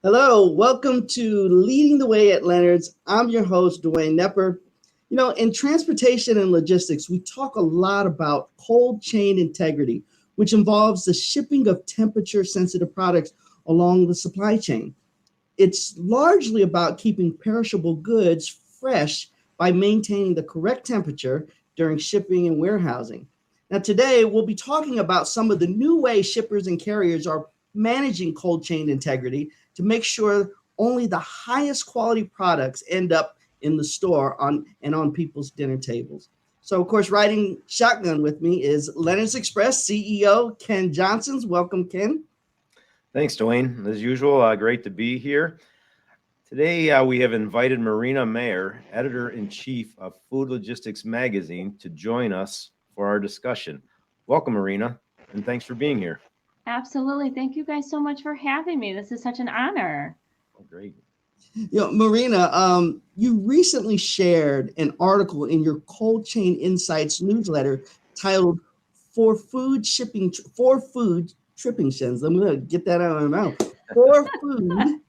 Hello, welcome to Leading the Way at Leonard's. I'm your host, Dwayne Knepper. In transportation and logistics, we talk a lot about cold chain integrity, which involves the shipping of temperature sensitive products along the supply chain. It's largely about keeping perishable goods fresh by maintaining the correct temperature during shipping and warehousing. Now, today we'll be talking about some of the new ways shippers and carriers are managing cold chain integrity to make sure only the highest quality products end up in the store on people's dinner tables. So, of course, riding shotgun with me is Leonard's Express CEO Ken Johnsons. Welcome, Ken. Thanks, Dwayne. As usual, great to be here. Today, we have invited Marina Mayer, editor-in-chief of Food Logistics Magazine, to join us for our discussion. Welcome, Marina, and thanks for being here. Absolutely. Thank you guys so much for having me. This is such an honor. Oh, great. Marina, you recently shared an article in your Cold Chain Insights newsletter titled For Food Tripping Trends." I'm going to get that out of my mouth. For Food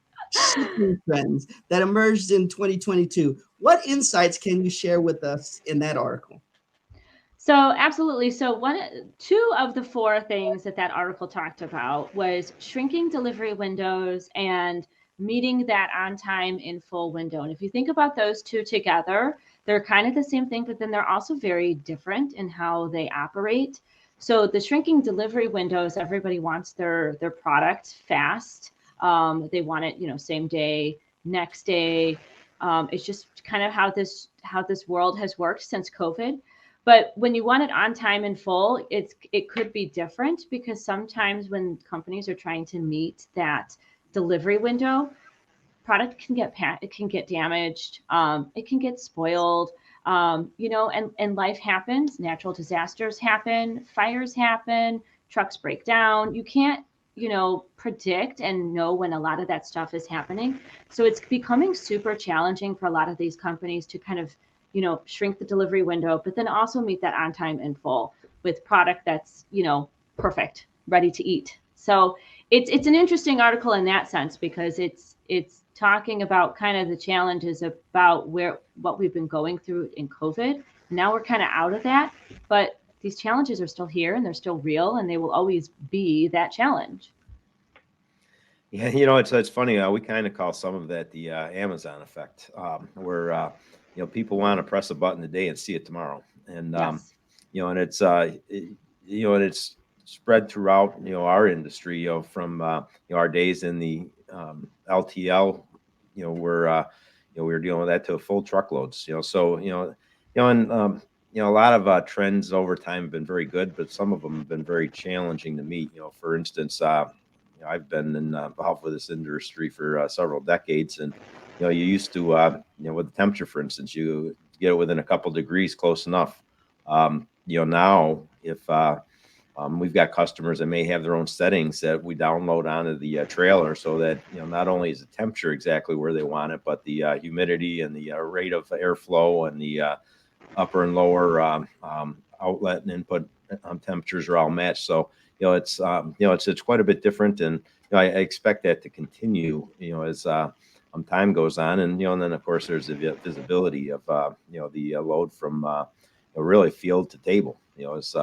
Shipping Trends that emerged in 2022. What insights can you share with us in that article? So absolutely. Two of the four things that article talked about was shrinking delivery windows and meeting that on time in full window. And if you think about those two together, they're kind of the same thing, but then they're also very different in how they operate. So the shrinking delivery windows, everybody wants their product fast. They want it, same day, next day. It's just kind of how this world has worked since COVID. But when you want it on time and full, it could be different because sometimes when companies are trying to meet that delivery window, product it can get damaged, it can get spoiled, and life happens. Natural disasters happen, fires happen, trucks break down. You can't predict and know when a lot of that stuff is happening. So it's becoming super challenging for a lot of these companies to kind of shrink the delivery window, but then also meet that on time and full with product that's, perfect, ready to eat. So it's an interesting article in that sense because it's talking about kind of the challenges about what we've been going through in COVID. Now we're kind of out of that, but these challenges are still here and they're still real and they will always be that challenge. Yeah, it's funny. We kind of call some of that the Amazon effect, where people want to press a button today and see it tomorrow, and Yes. and it's spread throughout our industry, from our days in the LTL, where we were dealing with that to full truckloads, so and a lot of trends over time have been very good, but some of them have been very challenging to meet. For instance, I've been involved with this industry for several decades, and you used to with the temperature, for instance, you get it within a couple degrees, close enough. Now if we've got customers that may have their own settings that we download onto the trailer, so that not only is the temperature exactly where they want it, but the humidity and the rate of airflow and the upper and lower outlet and input temperatures are all matched. So it's quite a bit different, and I expect that to continue as time goes on, and and then of course there's the visibility of the load from really field to table. It's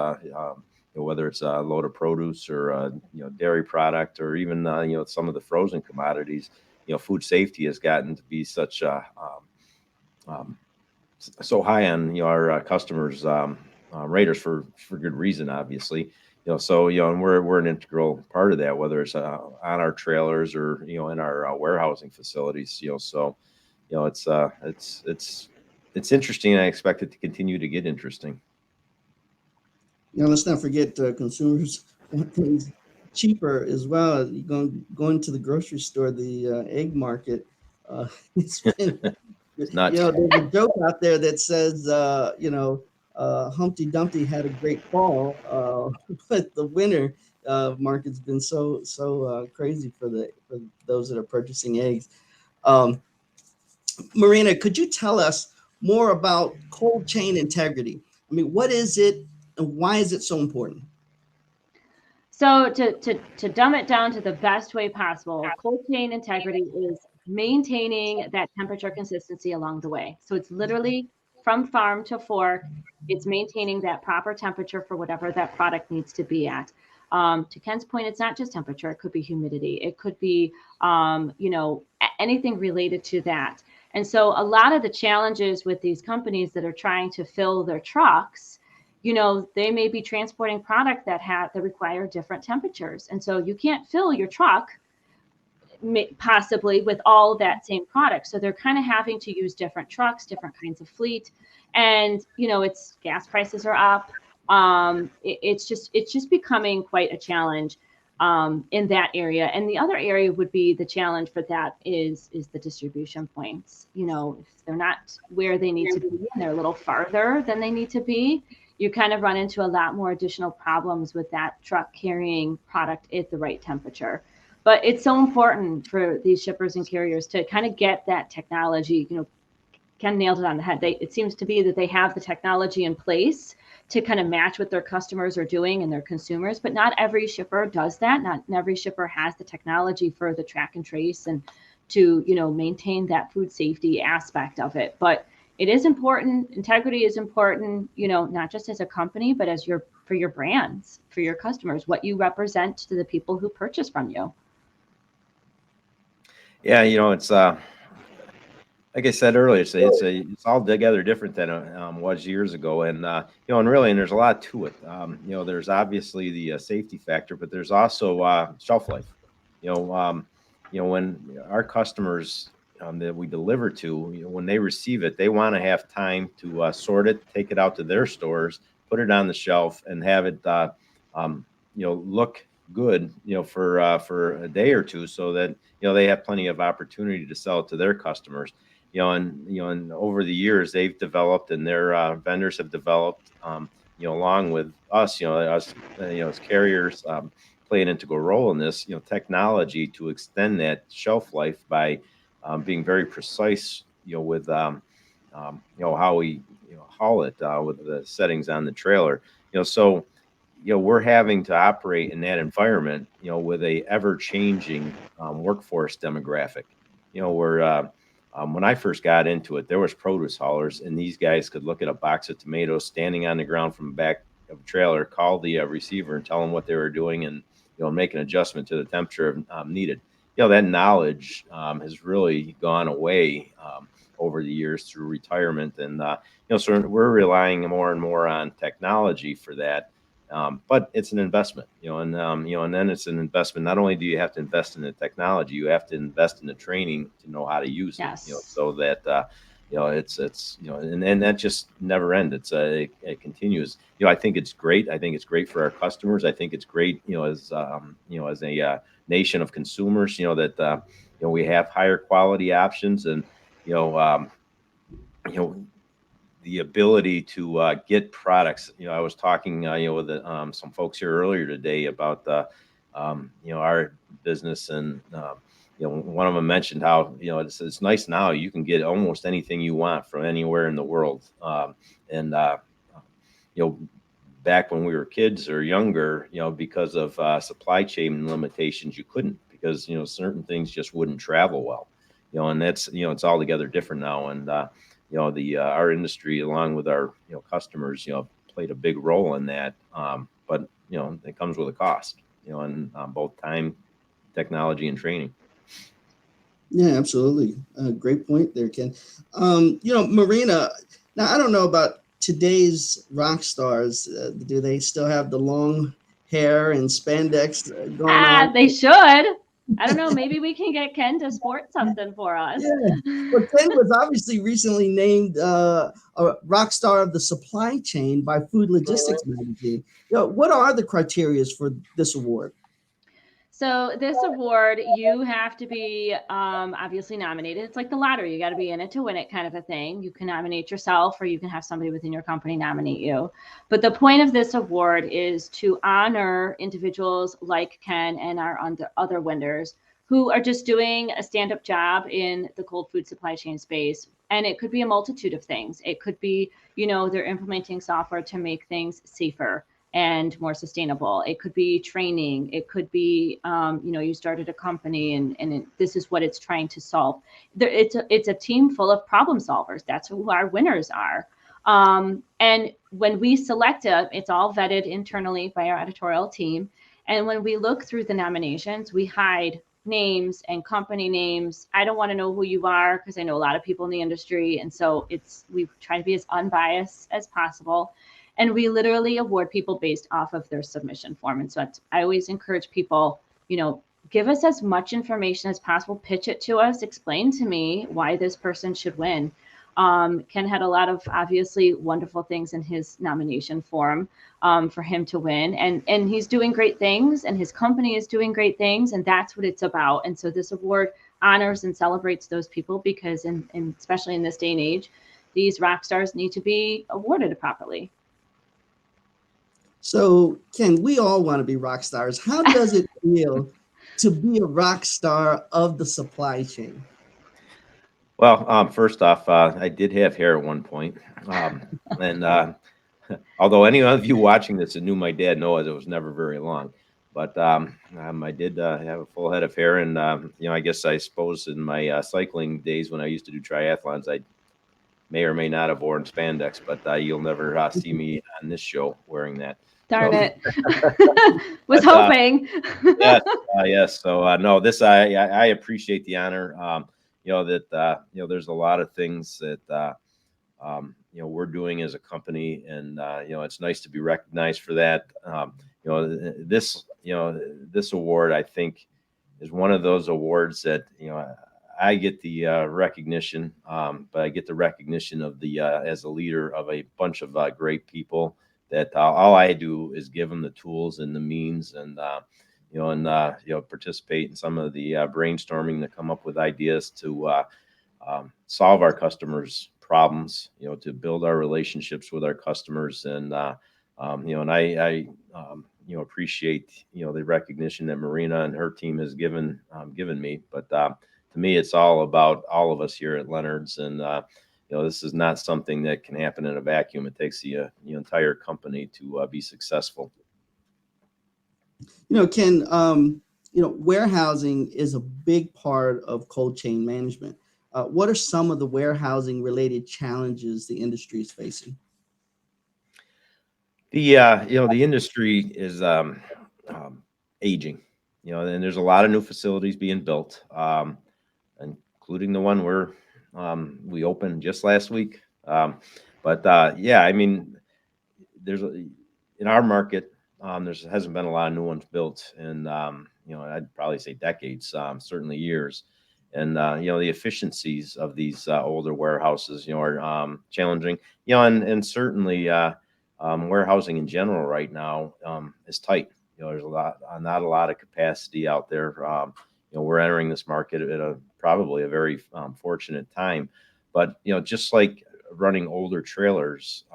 whether it's a load of produce or dairy product, or even some of the frozen commodities. Food safety has gotten to be such so high on our customers' radars for good reason, obviously. And we're an integral part of that, whether it's on our trailers or in our warehousing facilities. It's interesting. I expect it to continue to get interesting. Let's not forget consumers want things cheaper as well. Going to the grocery store, the egg market. It's been, It's nuts. there's a joke out there that says, Humpty Dumpty had a great fall, but the winter market's been so crazy for those that are purchasing eggs. Um, Marina, could you tell us more about cold chain integrity? I mean, what is it and why is it so important? So to dumb it down to the best way possible, cold chain integrity is maintaining that temperature consistency along the way. So it's literally from farm to fork, it's maintaining that proper temperature for whatever that product needs to be at. To Ken's point, it's not just temperature, it could be humidity, it could be, anything related to that. And so a lot of the challenges with these companies that are trying to fill their trucks, they may be transporting product that require different temperatures. And so you can't fill your truck possibly with all that same product. So they're kind of having to use different trucks, different kinds of fleet. And, it's gas prices are up. It's just becoming quite a challenge in that area. And the other area would be the challenge for that is the distribution points. If they're not where they need to be and they're a little farther than they need to be, you kind of run into a lot more additional problems with that truck carrying product at the right temperature. But it's so important for these shippers and carriers to kind of get that technology. Ken nailed it on the head. It seems to be that they have the technology in place to kind of match what their customers are doing and their consumers, but not every shipper does that. Not every shipper has the technology for the track and trace and to, maintain that food safety aspect of it. But it is important. Integrity is important, not just as a company, but for your brands, for your customers, what you represent to the people who purchase from you. Yeah, it's like I said earlier, it's all together different than it was years ago, and and there's a lot to it. There's obviously the safety factor, but there's also shelf life. When our customers that we deliver to, when they receive it, they want to have time to sort it, take it out to their stores, put it on the shelf, and have it look good, for a day or two, so that they have plenty of opportunity to sell it to their customers. And over the years they've developed, and their vendors have developed, along with us, as carriers, play an integral role in this, technology to extend that shelf life by being very precise, with how we haul it, with the settings on the trailer, so we're having to operate in that environment, with a ever-changing workforce demographic, where when I first got into it, there was produce haulers, and these guys could look at a box of tomatoes standing on the ground from the back of a trailer, call the receiver and tell them what they were doing, and make an adjustment to the temperature needed. That knowledge has really gone away over the years through retirement, and so we're relying more and more on technology for that. But it's an investment, and then it's an investment. Not only do you have to invest in the technology, you have to invest in the training to know how to use Yes. it, so that, it's and that just never ends. It continues. I think it's great. I think it's great for our customers. I think it's great, as a nation of consumers, that, we have higher quality options, and, the ability to get products. I was talking, with some folks here earlier today about our business, and one of them mentioned how it's nice now. You can get almost anything you want from anywhere in the world, and back when we were kids or younger, because of supply chain limitations, you couldn't, because certain things just wouldn't travel well, and that's it's altogether different now, and our industry, along with our customers, played a big role in that. But it comes with a cost, and both time, technology, and training. Yeah, absolutely. Great point there, Ken. Marina, now I don't know about today's rock stars. Do they still have the long hair and spandex going on? They should. I don't know. Maybe we can get Ken to sport something for us. Yeah. Well, Ken was obviously recently named a rock star of the supply chain by Food Logistics magazine. What are the criteria for this award? So this award, you have to be obviously nominated. It's like the lottery. You got to be in it to win it, kind of a thing. You can nominate yourself, or you can have somebody within your company nominate you. But the point of this award is to honor individuals like Ken and our other winners who are just doing a stand-up job in the cold food supply chain space. And it could be a multitude of things. It could be, they're implementing software to make things safer. and more sustainable. It could be training. It could be, you started a company and this is what it's trying to solve. It's a team full of problem solvers. That's who our winners are. And when we select it's all vetted internally by our editorial team. And when we look through the nominations, we hide names and company names. I don't want to know who you are because I know a lot of people in the industry. And so we try to be as unbiased as possible. And we literally award people based off of their submission form. And so I always encourage people, give us as much information as possible, pitch it to us, explain to me why this person should win. Ken had a lot of obviously wonderful things in his nomination form for him to win. And he's doing great things and his company is doing great things. And that's what it's about. And so this award honors and celebrates those people because especially in this day and age, these rock stars need to be awarded properly. So, Ken, we all want to be rock stars. How does it feel to be a rock star of the supply chain? Well, first off, I did have hair at one point. And although any of you watching this that knew my dad knows it was never very long. But I did have a full head of hair. And, I suppose in my cycling days when I used to do triathlons, I may or may not have worn spandex, but you'll never see me on this show wearing that. Darn it. Was hoping. Yes. So no, this I appreciate the honor. There's a lot of things that we're doing as a company, and it's nice to be recognized for that. This award I think is one of those awards that I get the recognition, but I get the recognition of the as a leader of a bunch of great people. That all I do is give them the tools and the means, and participate in some of the brainstorming to come up with ideas to solve our customers' problems. To build our relationships with our customers, and I appreciate the recognition that Marina and her team has given me. But to me, it's all about all of us here at Leonard's, and this is not something that can happen in a vacuum. It takes the entire company to be successful. Ken, warehousing is a big part of cold chain management. What are some of the warehousing related challenges the industry is facing? The industry is aging, and there's a lot of new facilities being built, including the one we opened just last week. There's in our market, there hasn't been a lot of new ones built in, I'd probably say decades, certainly years. And, the efficiencies of these older warehouses, are challenging, and certainly warehousing in general right now is tight. There's not a lot of capacity out there. We're entering this market at probably a very fortunate time. But, just like running older trailers,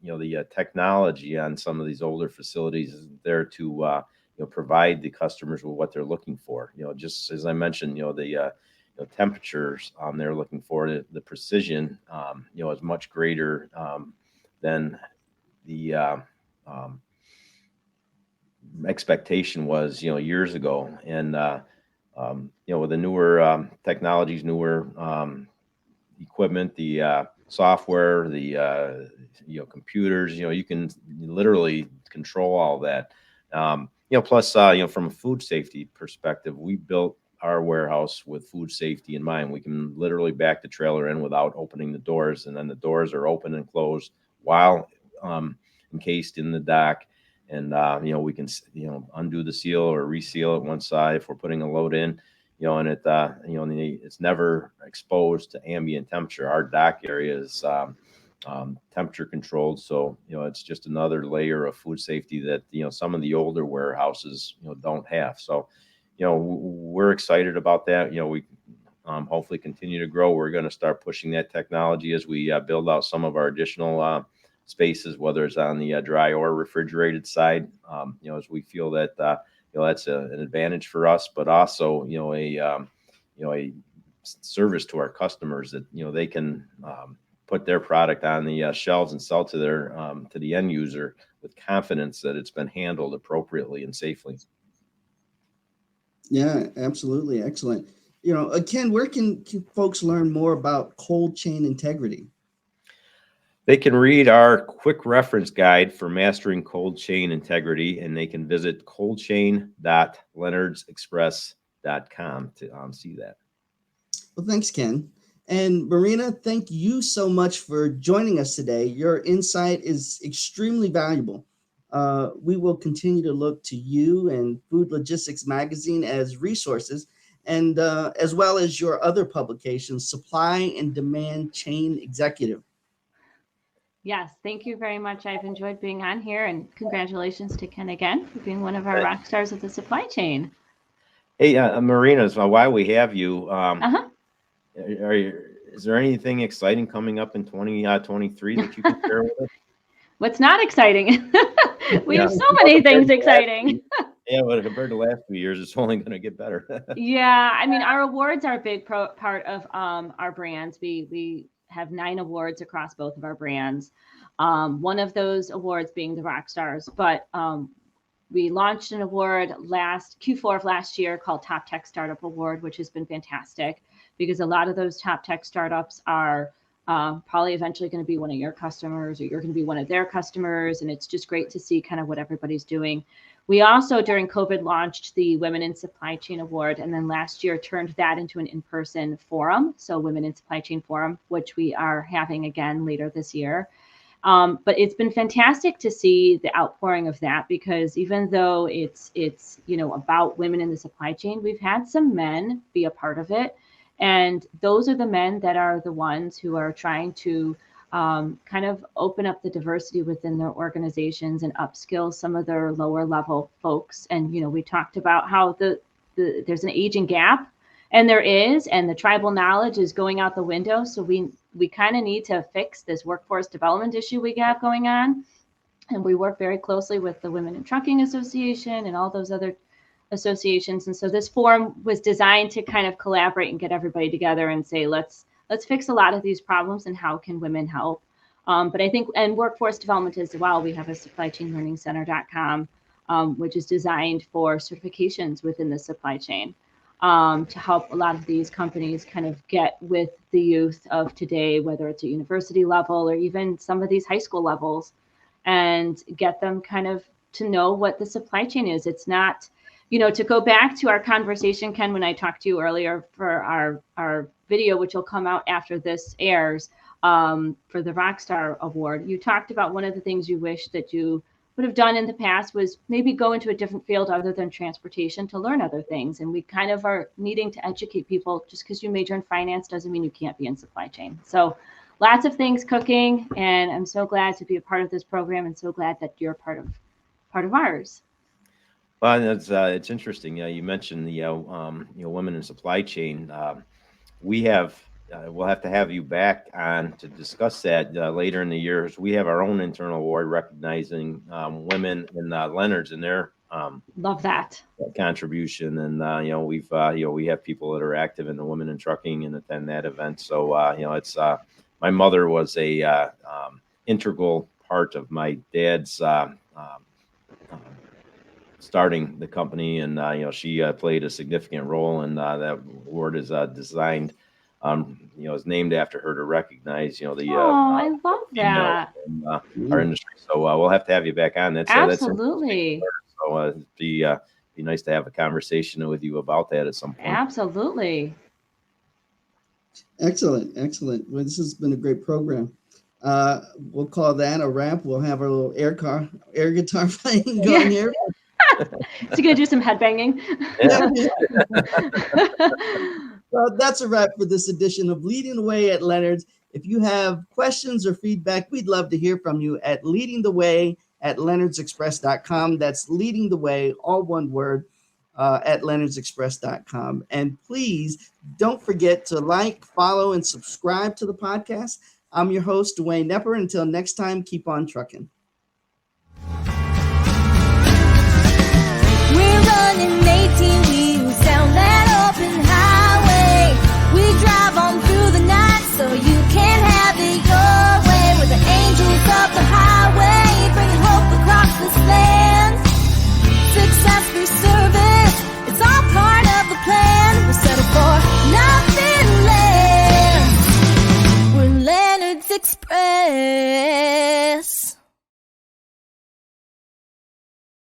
the technology on some of these older facilities is there to provide the customers with what they're looking for. Just as I mentioned, the temperatures they're looking for, the precision is much greater than the expectation was years ago. And with the newer technologies, newer equipment, the software, the computers, you can literally control all that. Plus from a food safety perspective, we built our warehouse with food safety in mind. We can literally back the trailer in without opening the doors, and then the doors are open and closed while encased in the dock. And we can undo the seal or reseal it one side if we're putting a load in. And it it's never exposed to ambient temperature. Our dock area is temperature controlled, so it's just another layer of food safety that some of the older warehouses don't have. So we're excited about that. We hopefully continue to grow. We're going to start pushing that technology as we build out some of our additional spaces, whether it's on the dry or refrigerated side. As we feel that that's an advantage for us, but also a service to our customers that they can put their product on the shelves and sell to their to the end user with confidence that it's been handled appropriately and safely. Yeah, absolutely. Excellent. Ken, where can folks learn more about cold chain integrity? They can read our quick reference guide for mastering cold chain integrity, and they can visit coldchain.leonardsexpress.com to see that. Well, thanks, Ken. And Marina, thank you so much for joining us today. Your insight is extremely valuable. We will continue to look to you and Food Logistics Magazine as resources, and as well as your other publications, Supply and Demand Chain Executive. Yes, thank you very much. I've enjoyed being on here, and congratulations to Ken again for being one of our rock stars of the supply chain. Hey, Marina, so while we have you, is there anything exciting coming up in 2023 that you can share with us? What's not exciting? We have so many things exciting. Yeah, but compared to the last few years, it's only going to get better. Yeah, I mean, our awards are a big part of our brands. We have 9 awards across both of our brands. One of those awards being the Rock Stars, but we launched an award Q4 of last year called Top Tech Startup Award, which has been fantastic because a lot of those top tech startups are probably eventually going to be one of your customers, or you're going to be one of their customers. And it's just great to see kind of what everybody's doing. We also, during COVID, launched the Women in Supply Chain Award, and then last year turned that into an in-person forum. So Women in Supply Chain Forum, which we are having again later this year. But it's been fantastic to see the outpouring of that, because even though it's about women in the supply chain, we've had some men be a part of it. And those are the men that are the ones who are trying to kind of open up the diversity within their organizations and upskill some of their lower level folks. And, we talked about how there's an aging gap, and the tribal knowledge is going out the window. So we kind of need to fix this workforce development issue we have going on. And we work very closely with the Women in Trucking Association and all those other associations. And so this forum was designed to kind of collaborate and get everybody together and say, let's fix a lot of these problems, and how can women help? But I think, and workforce development as well, we have a supplychainlearningcenter.com, which is designed for certifications within the supply chain, to help a lot of these companies kind of get with the youth of today, whether it's at university level or even some of these high school levels, and get them kind of to know what the supply chain is. It's not, to go back to our conversation, Ken, when I talked to you earlier for our video, which will come out after this airs, for the Rockstar Award, you talked about one of the things you wish that you would have done in the past was maybe go into a different field other than transportation to learn other things. And we kind of are needing to educate people. Just because you major in finance doesn't mean you can't be in supply chain. So lots of things cooking, and I'm so glad to be a part of this program, and so glad that you're part of ours. Well, it's interesting. You mentioned the women in supply chain. We'll have to have you back on to discuss that later in the year. We have our own internal award recognizing women in Leonard's and their love that contribution. And we have people that are active in the Women in Trucking and attend that event. So it's my mother was a integral part of my dad's starting the company, and she played a significant role, and that award is designed, is named after her to recognize, I love that in, our industry. So we'll have to have you back on. Absolutely. So it'd be nice to have a conversation with you about that at some point. Absolutely. Excellent. Well, this has been a great program. We'll call that a wrap. We'll have our little air guitar playing going here. So you're gonna do some headbanging? Yeah. Well, that's a wrap for this edition of Leading the Way at Leonard's. If you have questions or feedback, we'd love to hear from you at leadingtheway@leonardsexpress.com. That's leading the way, all one word, at leonardsexpress.com. And please don't forget to like, follow, and subscribe to the podcast. I'm your host, Dwayne Knepper. Until next time, keep on trucking. We're running 18 wheels down that open highway. We drive on through the night so you can have it your way.